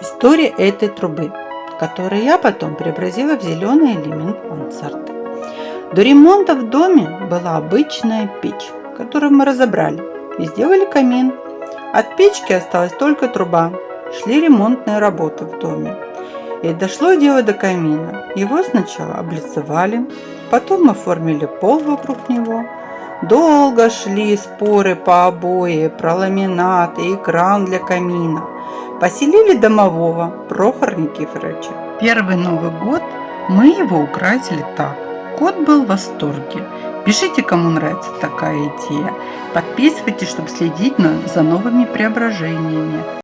История этой трубы, которую я потом преобразила в зеленый элемент мансарды. До ремонта в доме была обычная печь, которую мы разобрали и сделали камин. От печки осталась только труба. Шли ремонтные работы в доме. И дошло дело до камина. Его сначала облицевали, потом оформили пол вокруг него. Долго шли споры по обои, про ламинат и экран для камина. Поселили домового Прохора Никифоровича. Первый Новый год мы его украсили так. Кот был в восторге. Пишите, кому нравится такая идея. Подписывайтесь, чтобы следить за новыми преображениями.